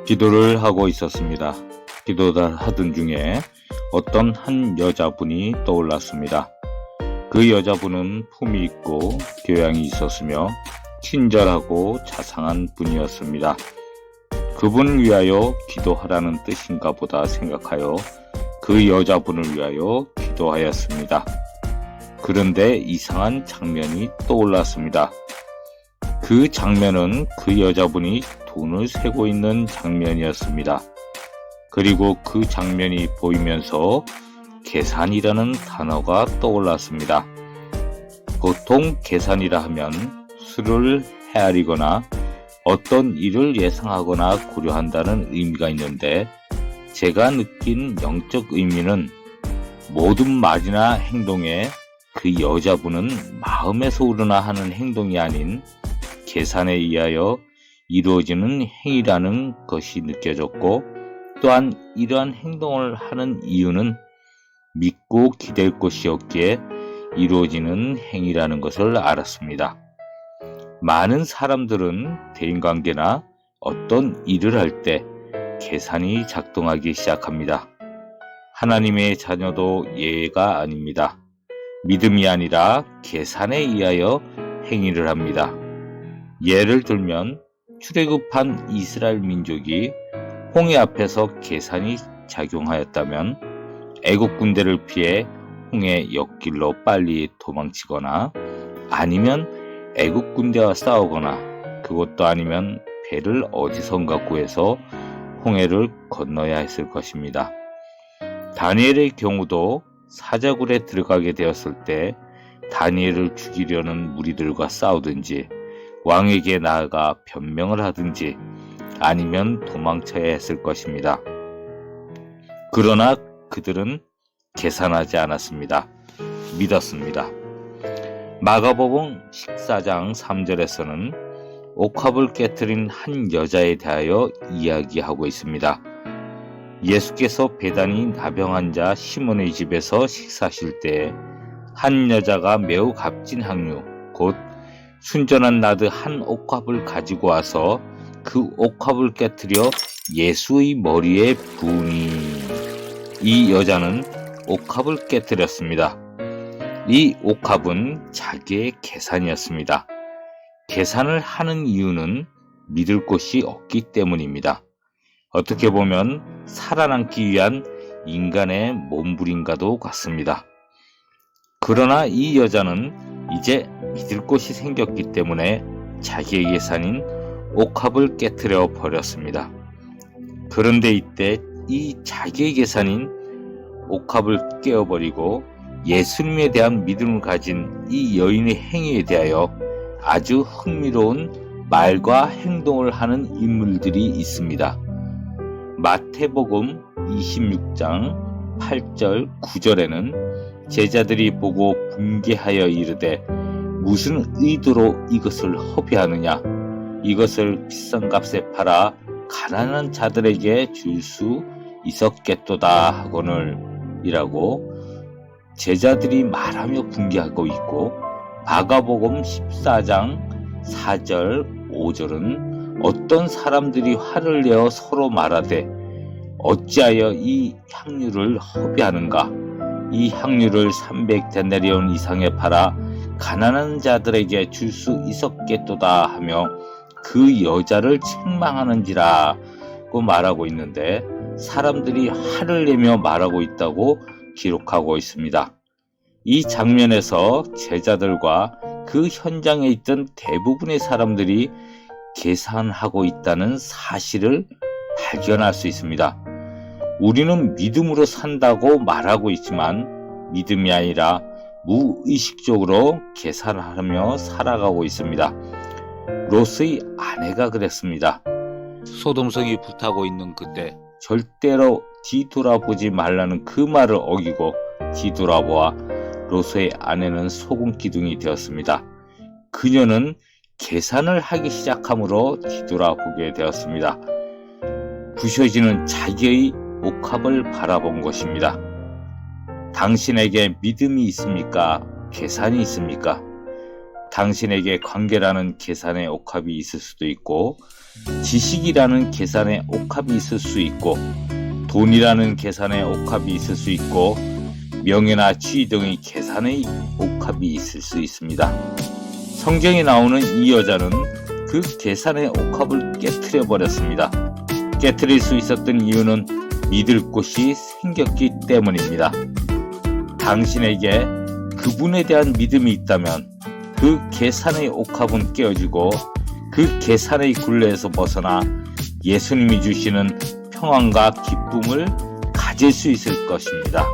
기도를 하고 있었습니다. 기도를 하던 중에 어떤 한 여자분이 떠올랐습니다. 그 여자분은 품이 있고 교양이 있었으며 친절하고 자상한 분이었습니다. 그분을 위하여 기도하라는 뜻인가 보다 생각하여 그 여자분을 위하여 기도하였습니다. 그런데 이상한 장면이 떠올랐습니다. 그 장면은 그 여자분이 돈을 세고 있는 장면이었습니다. 그리고 그 장면이 보이면서 계산이라는 단어가 떠올랐습니다. 보통 계산이라 하면 수를 헤아리거나 어떤 일을 예상하거나 고려한다는 의미가 있는데, 제가 느낀 영적 의미는 모든 말이나 행동에 그 여자분은 마음에서 우러나 하는 행동이 아닌 계산에 의하여 이루어지는 행위라는 것이 느껴졌고, 또한 이러한 행동을 하는 이유는 믿고 기댈 것이 없기에 이루어지는 행위라는 것을 알았습니다. 많은 사람들은 대인관계나 어떤 일을 할 때 계산이 작동하기 시작합니다. 하나님의 자녀도 예외가 아닙니다. 믿음이 아니라 계산에 의하여 행위를 합니다. 예를 들면 출애굽한 이스라엘 민족이 홍해 앞에서 계산이 작용하였다면 애국 군대를 피해 홍해 옆길로 빨리 도망치거나, 아니면 애국 군대와 싸우거나, 그것도 아니면 배를 어디선가 구해서 홍해를 건너야 했을 것입니다. 다니엘의 경우도 사자굴에 들어가게 되었을 때 다니엘을 죽이려는 무리들과 싸우든지, 왕에게 나아가 변명을 하든지, 아니면 도망쳐야 했을 것입니다. 그러나 그들은 계산하지 않았습니다. 믿었습니다. 마가복음 14장 3절에서는 옥합을 깨트린 한 여자에 대하여 이야기하고 있습니다. 예수께서 베다니 나병 환자 시몬의 집에서 식사하실 때 한 여자가 매우 값진 향유, 곧 순전한 나드 한 옥합을 가지고 와서 그 옥합을 깨트려 예수의 머리에 부으니, 이 여자는 옥합을 깨뜨렸습니다. 이 옥합은 자기의 계산이었습니다. 계산을 하는 이유는 믿을 곳이 없기 때문입니다. 어떻게 보면 살아남기 위한 인간의 몸부림과도 같습니다. 그러나 이 여자는 이제 믿을 곳이 생겼기 때문에 자기의 계산인 옥합을 깨뜨려 버렸습니다. 그런데 이때 이 자기의 계산인 옥합을 깨어버리고 예수님에 대한 믿음을 가진 이 여인의 행위에 대하여 아주 흥미로운 말과 행동을 하는 인물들이 있습니다. 마태복음 26장 8절 9절에는 제자들이 보고 분개하여 이르되 무슨 의도로 이것을 허비하느냐, 이것을 비싼 값에 팔아 가난한 자들에게 줄 수 있었겠도다 하거늘 이라고 제자들이 말하며 분개하고 있고, 마가복음 14장 4절 5절은 어떤 사람들이 화를 내어 서로 말하되 어찌하여 이 향유를 허비하는가, 이 향유를 300데나리온 이상에 팔아 가난한 자들에게 줄 수 있었겠도다 하며 그 여자를 책망하는지라고 말하고 있는데, 사람들이 화를 내며 말하고 있다고 기록하고 있습니다. 이 장면에서 제자들과 그 현장에 있던 대부분의 사람들이 계산하고 있다는 사실을 발견할 수 있습니다. 우리는 믿음으로 산다고 말하고 있지만 믿음이 아니라 무의식적으로 계산하며 살아가고 있습니다. 롯의 아내가 그랬습니다. 소돔성이 불타고 있는 그때 절대로 뒤돌아보지 말라는 그 말을 어기고 뒤돌아보아 롯의 아내는 소금 기둥이 되었습니다. 그녀는 계산을 하기 시작함으로 뒤돌아보게 되었습니다. 부셔지는 자기의 옥합을 바라본 것입니다. 당신에게 믿음이 있습니까? 계산이 있습니까? 당신에게 관계라는 계산의 옥합이 있을 수도 있고, 지식이라는 계산의 옥합이 있을 수 있고, 돈이라는 계산의 옥합이 있을 수 있고, 명예나 지위 등의 계산의 옥합이 있을 수 있습니다. 성경에 나오는 이 여자는 그 계산의 옥합을 깨트려 버렸습니다. 깨트릴 수 있었던 이유는 믿을 곳이 생겼기 때문입니다. 당신에게 그분에 대한 믿음이 있다면 그 계산의 옥합은 깨어지고 그 계산의 굴레에서 벗어나 예수님이 주시는 평안과 기쁨을 가질 수 있을 것입니다.